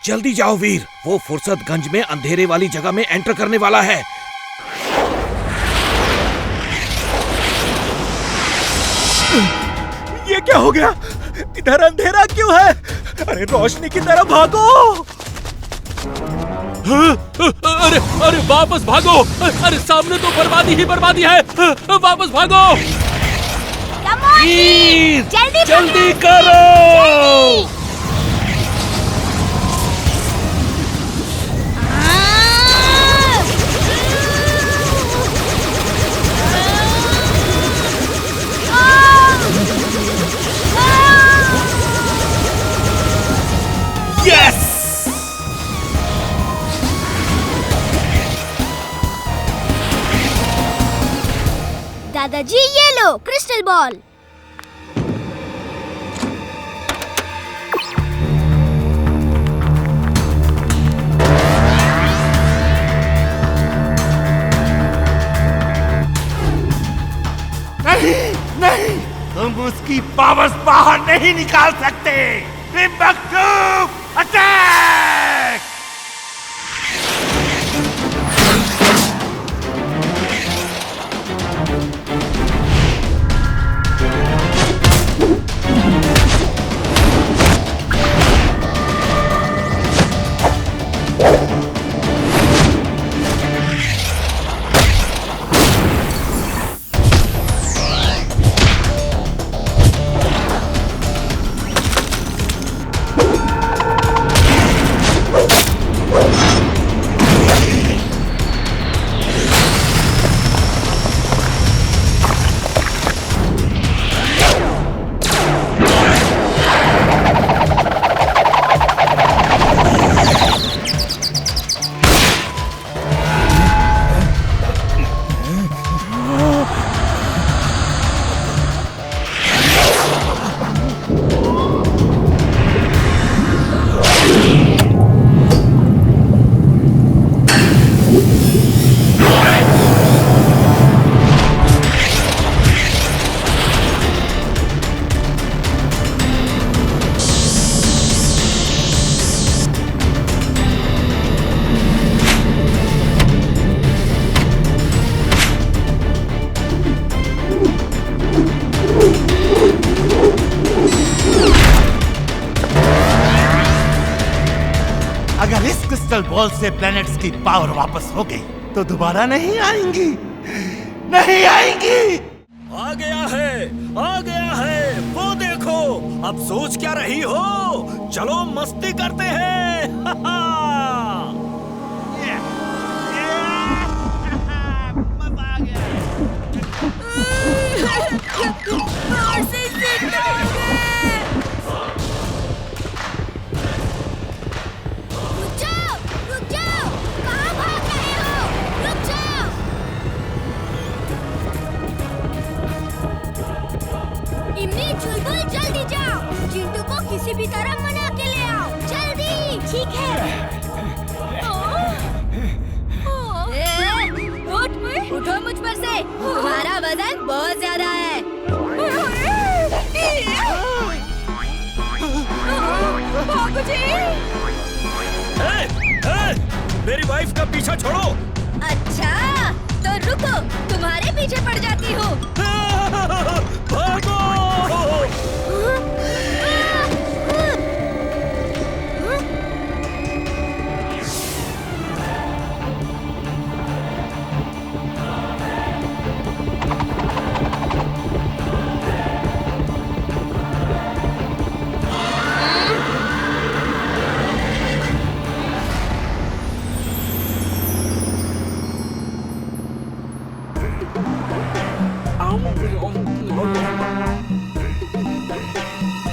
जल्दी जाओ वीर, वो फुर्सतगंज में अंधेरे वाली जगह में एंटर करने वाला है। ये क्या हो गया? इधर अंधेरा क्यों है? अरे रोशनी की तरफ भागो। अरे वापस भागो। अरे सामने तो बर्बादी ही बर्बादी है। वापस भागो। वीर जल्दी करो। दादाजी ये लो क्रिस्टल बॉल। नहीं, तुम उसकी पावर्स बाहर नहीं निकाल सकते। Timbuktu attack! अगर इस क्रिस्टल बॉल से प्लैनेट्स की पावर वापस हो गई तो दोबारा नहीं आएंगी, नहीं आएंगी। आ गया है, वो देखो। अब सोच क्या रही हो? चलो मस्ती करते हैं। मजा आ गया। रुक जाओ, कहाँ भाग रहे हो? रुक जाओ। इमली चुलबुल जल्दी जाओ, चिंटू को किसी भी तरह मना के ले आओ, जल्दी। ठीक है। उठो मुझ पर से, तुम्हारा वजन बहुत ज्यादा है। मेरी वाइफ का पीछा छोड़ो। अच्छा तो रुको, तुम्हारे पीछे पड़ जाती हूँ। भागो!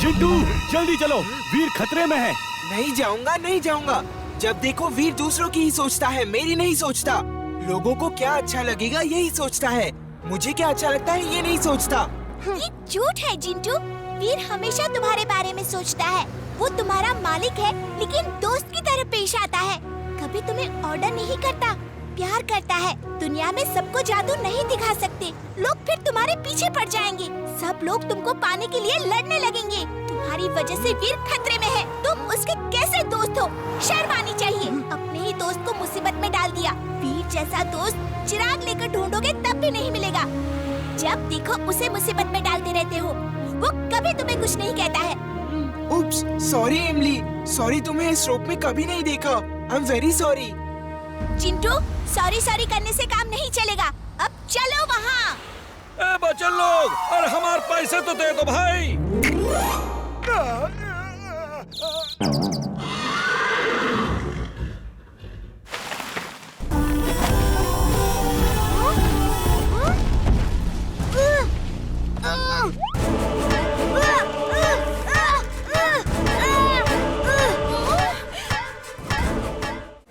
चिंटू जल्दी चलो, वीर खतरे में है। नहीं जाऊंगा। जब देखो वीर दूसरों की ही सोचता है, मेरी नहीं सोचता। लोगों को क्या अच्छा लगेगा यही सोचता है, मुझे क्या अच्छा लगता है ये नहीं सोचता। ये झूठ है जिंटू, वीर हमेशा तुम्हारे बारे में सोचता है। वो तुम्हारा मालिक है लेकिन दोस्त की तरह पेश आता है। कभी तुम्हें ऑर्डर नहीं करता, प्यार करता है। दुनिया में सबको जादू नहीं दिखा सकते, लोग फिर तुम्हारे पीछे पड़ जाएंगे। सब लोग तुमको पाने के लिए लड़ने लगेंगे। तुम्हारी वजह से वीर खतरे में है, तो तुम उसके कैसे दोस्त हो? शर्म आनी चाहिए। अपने ही दोस्त को मुसीबत में डाल दिया। वीर जैसा दोस्त चिराग लेकर ढूंढोगे तब भी नहीं मिलेगा। जब देखो उसे मुसीबत में डालते रहते हो। वो कभी तुम्हें कुछ नहीं कहता है। उप्स, सॉरी एमली। सॉरी, तुम्हें इस रोप में कभी नहीं देखा। I am very sorry. Chintu, sorry sorry करने से काम नहीं चलेगा। अब चलो वहाँ। ए बच्चन लोग, अरे हमारे पैसे तो दे दो भाई।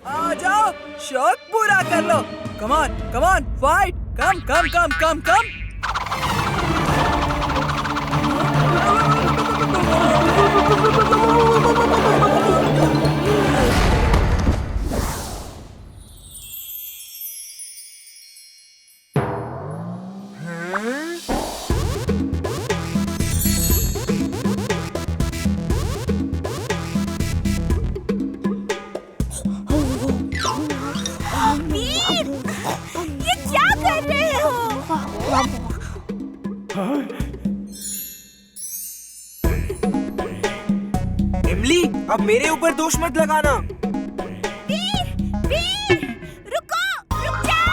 आ जाओ, शौक पूरा कर लो। Come on, fight. कम। वीर, ये क्या कर रहे हो? एमली, अब मेरे ऊपर दोष मत लगाना। वीर, रुक जाओ।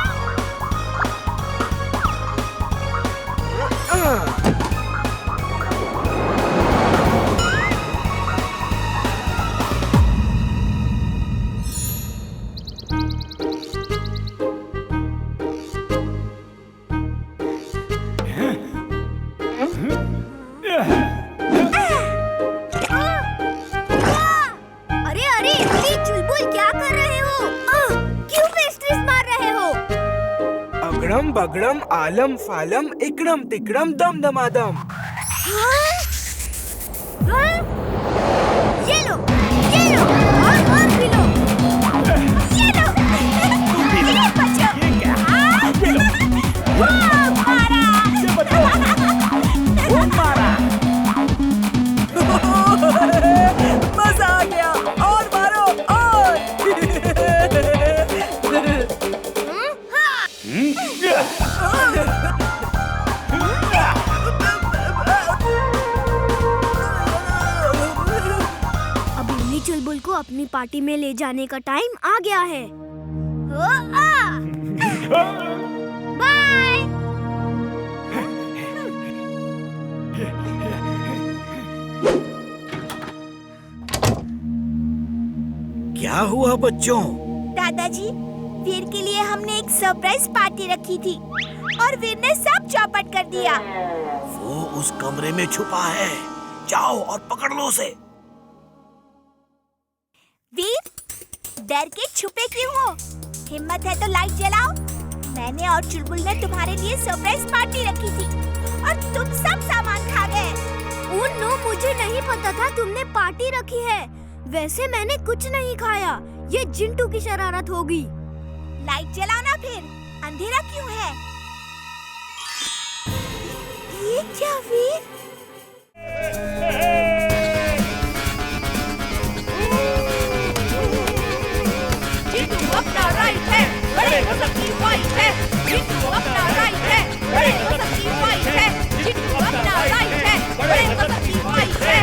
अरे इमली, चुलबुल क्या कर रहे हो? क्यों पेस्ट्रीज मार रहे हो? अगड़म बगड़म आलम फालम इकड़म तिकड़म दम दमादम। हाँ? ये लो और भी लो। ये लो। ये बच्चों। मारा। मजा आ गया। और मारो और। अब इमली चुलबुल को अपनी पार्टी में ले जाने का टाइम आ गया है। बाय। क्या हुआ बच्चों? दादाजी, वीर के लिए हमने एक सरप्राइज पार्टी रखी थी और वीर ने सब चौपट कर दिया। वो उस कमरे में छुपा है। जाओ और पकड़ लो उसे। वीर, डर के छुपे क्यों हो? हिम्मत है तो लाइट जलाओ। मैंने और चुलबुल ने तुम्हारे लिए सरप्राइज पार्टी रखी थी और तुम सब सामान खा गए। नो, मुझे नहीं पता था तुमने पार्टी रखी है। वैसे मैंने कुछ नहीं खाया। ये जिंटू की शरारत होगी। लाइट जलाओ ना फिर। अंधेरा क्यों है? ये क्या वीर? जिंटू अपना राइट है, बड़े गजब की फाइट है। जिंटू अपना राइट है, बड़े गजब की फाइट है। जिंटू अपना राइट है, बड़े गजब की फाइट है।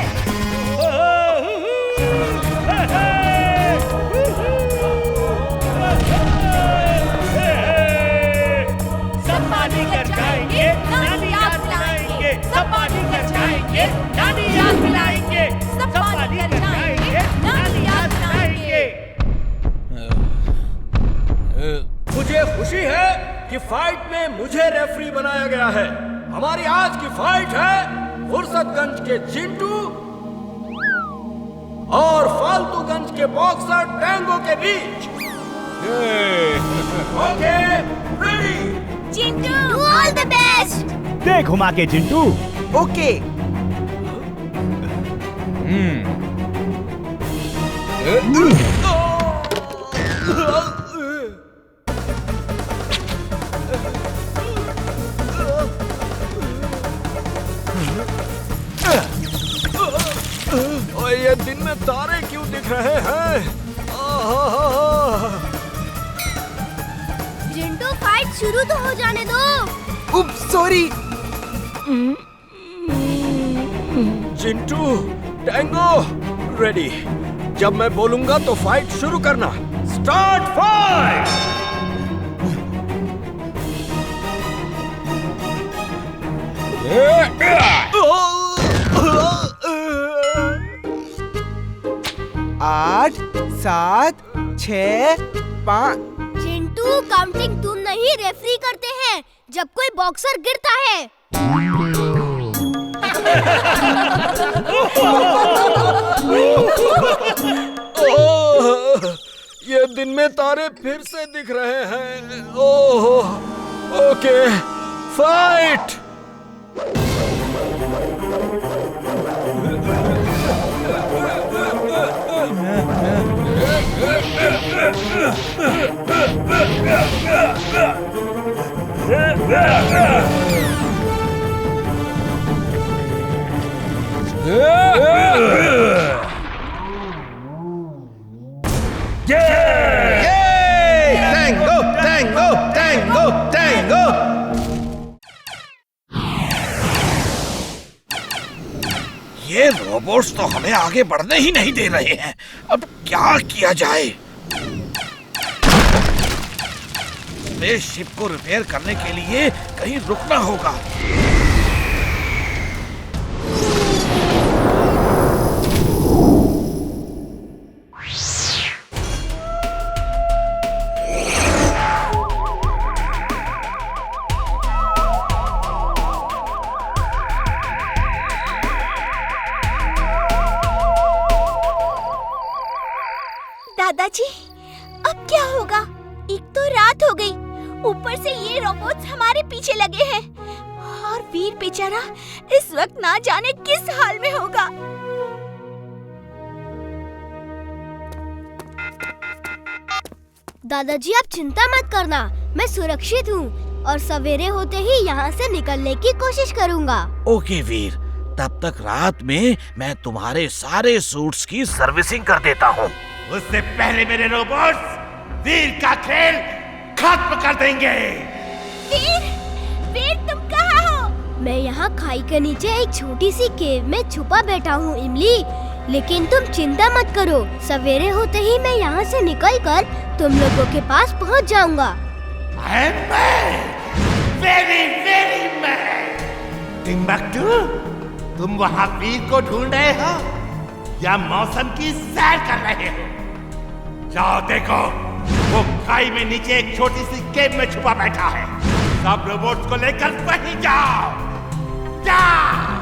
सब पानी कर जाएंगे, नानी याद दिलाएंगे। सब पानी कर जाएंगे, नानी याद दिलाएंगे। सब पानी कर जाएंगे, नानी याद दिलाएंगे। मुझे खुशी है कि फाइट में मुझे रेफरी बनाया गया है। हमारी आज की फाइट है फुर्सतगंज के जिंटू और फालतूगंज के बॉक्सर टैंगो के बीच। Okay, ready. Jintu, do all the best. दे घुमा के जिंटू। ओके। ये दिन में तारे क्यों दिख रहे हैं? जिंटू फाइट शुरू तो हो जाने दो। उप्स, सॉरी। Chintu, tango, ready. जब मैं बोलूंगा तो फाइट शुरू करना। Start fight. आठ, 7, 6, 5। जिंटू काउंटिंग तुम नहीं रेफरी करते हैं जब कोई बॉक्सर गिरता है। ये दिन में तारे फिर से दिख रहे हैं। Oh, okay, fight. Tango Tango Tango Tango. ये रोबोट्स तो हमें आगे बढ़ने ही नहीं दे रहे हैं। अब क्या किया जाए? स्पेसशिप को रिपेयर करने के लिए कहीं रुकना होगा। दादाजी, अब क्या होगा? एक तो रात हो गई, ऊपर से ये रोबोट्स हमारे पीछे लगे हैं और वीर बेचारा इस वक्त ना जाने किस हाल में होगा। दादाजी आप चिंता मत करना, मैं सुरक्षित हूँ और सवेरे होते ही यहाँ से निकलने की कोशिश करूँगा। ओके वीर, तब तक रात में मैं तुम्हारे सारे सूट्स की सर्विसिंग कर देता हूँ। उससे पहले मेरे रोबोट्स वीर का खेल खत्म कर देंगे। वीर, वीर तुम कहाँ हो? मैं यहाँ खाई के नीचे एक छोटी सी केव में छुपा बैठा हूँ इमली, लेकिन तुम चिंता मत करो, सवेरे होते ही मैं यहाँ से निकलकर तुम लोगों के पास पहुँच जाऊँगा। टिम्बक्टू, तुम वहाँ वीर को ढूंढ रहे हो या मौसम की सैर कर रहे हो? जाओ देखो, वो खाई में नीचे एक छोटी सी केव में छुपा बैठा है। सब रोबोट्स को लेकर वहीं जाओ। जाओ।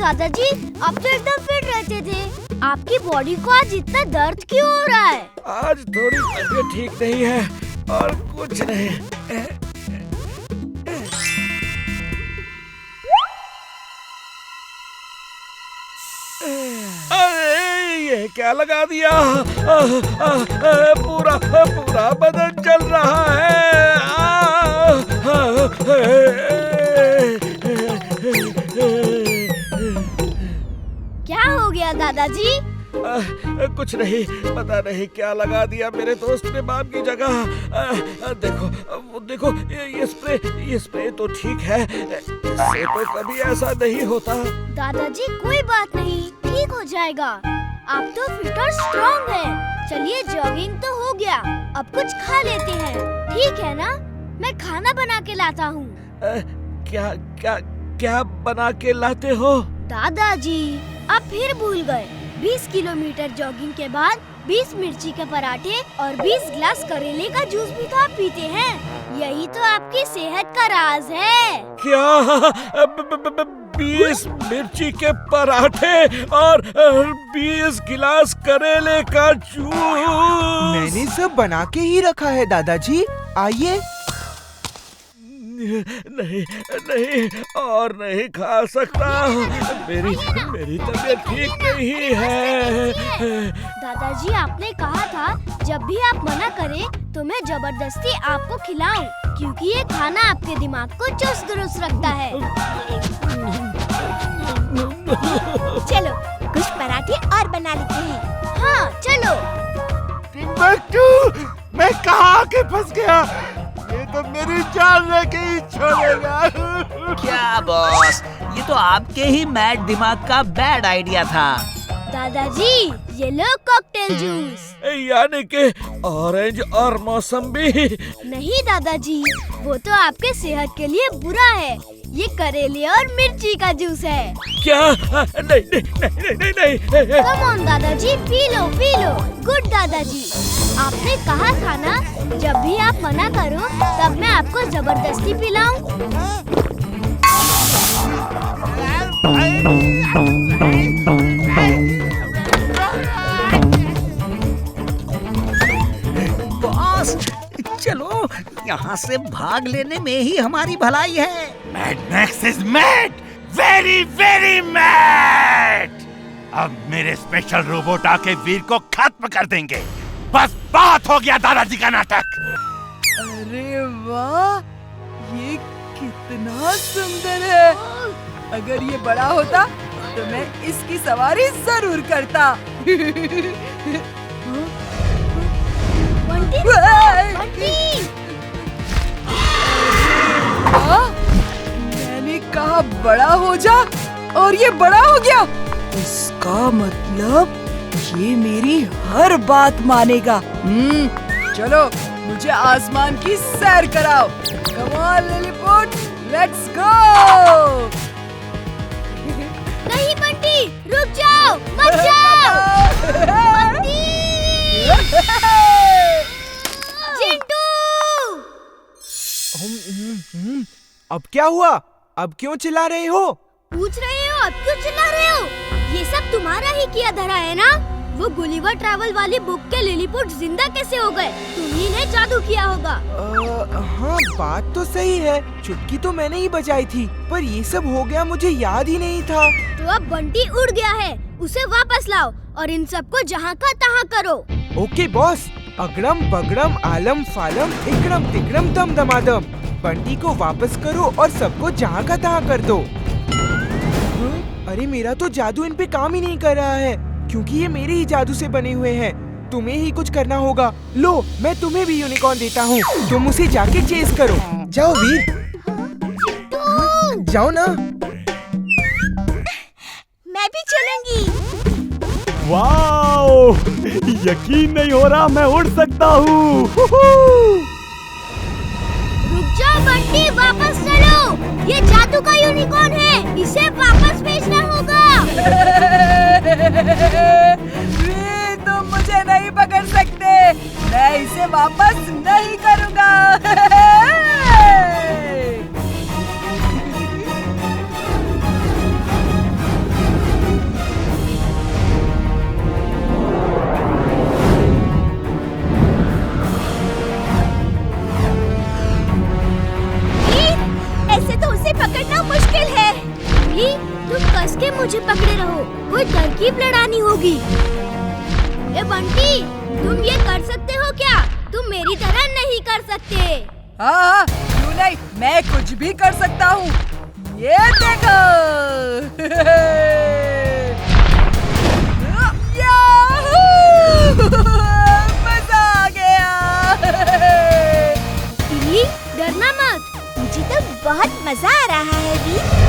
दादाजी आप तो एकदम फिट रहते थे, आपकी बॉडी को आज इतना दर्द क्यों हो रहा है? आज थोड़ी तबीयत ठीक नहीं है और कुछ नहीं। अरे ये क्या लगा दिया? पूरा पूरा बदन जल रहा है। क्या हो गया दादाजी? कुछ नहीं, पता नहीं क्या लगा दिया मेरे दोस्त ने बाप की जगह। देखो ये स्प्रे तो ठीक है, इससे तो कभी ऐसा नहीं होता। दादाजी कोई बात नहीं, ठीक हो जाएगा। आप तो फिट और स्ट्रॉन्ग हैं। चलिए जॉगिंग तो हो गया, अब कुछ खा लेते हैं, ठीक है ना? मैं खाना बना के लाता हूँ। क्या बना के लाते हो? दादाजी आप फिर भूल गए। 20 किलोमीटर जॉगिंग के बाद 20 मिर्ची के पराठे और 20 ग्लास करेले का जूस भी तो आप पीते हैं। यही तो आपकी सेहत का राज है। क्या 20 मिर्ची के पराठे और 20 गिलास करेले का जूस? मैंने सब बना के ही रखा है दादाजी, आइए। नहीं और नहीं खा सकता, मेरी तबीयत ठीक नहीं है। दादाजी आपने कहा था जब भी आप मना करें तो मैं जबरदस्ती आपको खिलाऊं, क्योंकि ये खाना आपके दिमाग को चुस्त दुरुस्त रखता है। चलो कुछ पराठे और बना लेते हैं। हाँ चलो। टिम्बकटू, मैं कहाँ के फंस गया? ये तो मेरी जान लेके ही छोड़ेगा। क्या बॉस, ये तो आपके ही मैड दिमाग का बैड आइडिया था। दादाजी ये लो कॉकटेल जूस। यानी कि ऑरेंज और मौसम्बी? नहीं दादाजी, वो तो आपके सेहत के लिए बुरा है। ये करेले और मिर्ची का जूस है। क्या? नहीं। कम ऑन दादाजी, पी लो। गुड दादाजी, आपने कहा था ना जब भी आप मना करो तब मैं आपको जबरदस्ती पिलाऊं। बॉस चलो, यहाँ से भाग लेने में ही हमारी भलाई है। Mad Max is mad, very very mad। अब मेरे स्पेशल रोबोट आके वीर को खत्म कर देंगे। बस बात हो गया दादाजी का नाटक। अरे वाह, ये कितना सुंदर है। अगर ये बड़ा होता तो मैं इसकी सवारी जरूर करता। मैंने कहा बड़ा हो जा और ये बड़ा हो गया। इसका मतलब ये मेरी हर बात मानेगा। चलो मुझे आसमान की सैर कराओ। Come on Lilliput, let's go. नहीं बंटी, रुक जाओ, मत जाओ। बंटी! चिंटू! अब क्या हुआ? अब क्यों चिल्ला रहे हो? पूछ रहे हो अब क्यों चिल्ला रहे हो? ये सब तुम्हारा ही किया धरा है ना? वो गुलिवर ट्रैवल वाली बुक के लिलीपुट जिंदा कैसे हो गए? तुम्ही ने जादू किया होगा। हाँ बात तो सही है, चुटकी तो मैंने ही बजाई थी, पर ये सब हो गया मुझे याद ही नहीं था। तो अब बंटी उड़ गया है, उसे वापस लाओ और इन सबको जहाँ का तहाँ करो। Okay boss. अगड़म बगड़म आलम फालम इकड़म तिकड़म दम दमादम। बंटी को वापस करो और सबको जहाँ का तहाँ कर दो। अरे मेरा तो जादू इन पे काम ही नहीं कर रहा है, क्योंकि ये मेरे ही जादू से बने हुए हैं। तुम्हें ही कुछ करना होगा। लो मैं तुम्हें भी यूनिकॉर्न देता हूँ, तुम उसे जाके चेस करो। जाओ वीर, जाओ ना। मैं भी चलूंगी। वाओ, यकीन नहीं हो रहा मैं उड़ सकता हूँ। रुक जाओ बंटी, वापस चलो। ये जादू का यूनिकॉर्न है, इसे वापस भेजना होगा। तुम मुझे नहीं पकड़ सकते, मैं इसे वापस नहीं करूँगा। ऐसे तो उसे पकड़ना मुश्किल है। तुम कस के मुझे पकड़े रहो, कोई तरकीब लड़ानी होगी। ए बंटी, तुम ये कर सकते हो क्या? तुम मेरी तरह नहीं कर सकते। हाँ, क्यों नहीं, मैं कुछ भी कर सकता हूँ। ये देखो। या! बहुत मजा आ रहा है वीर।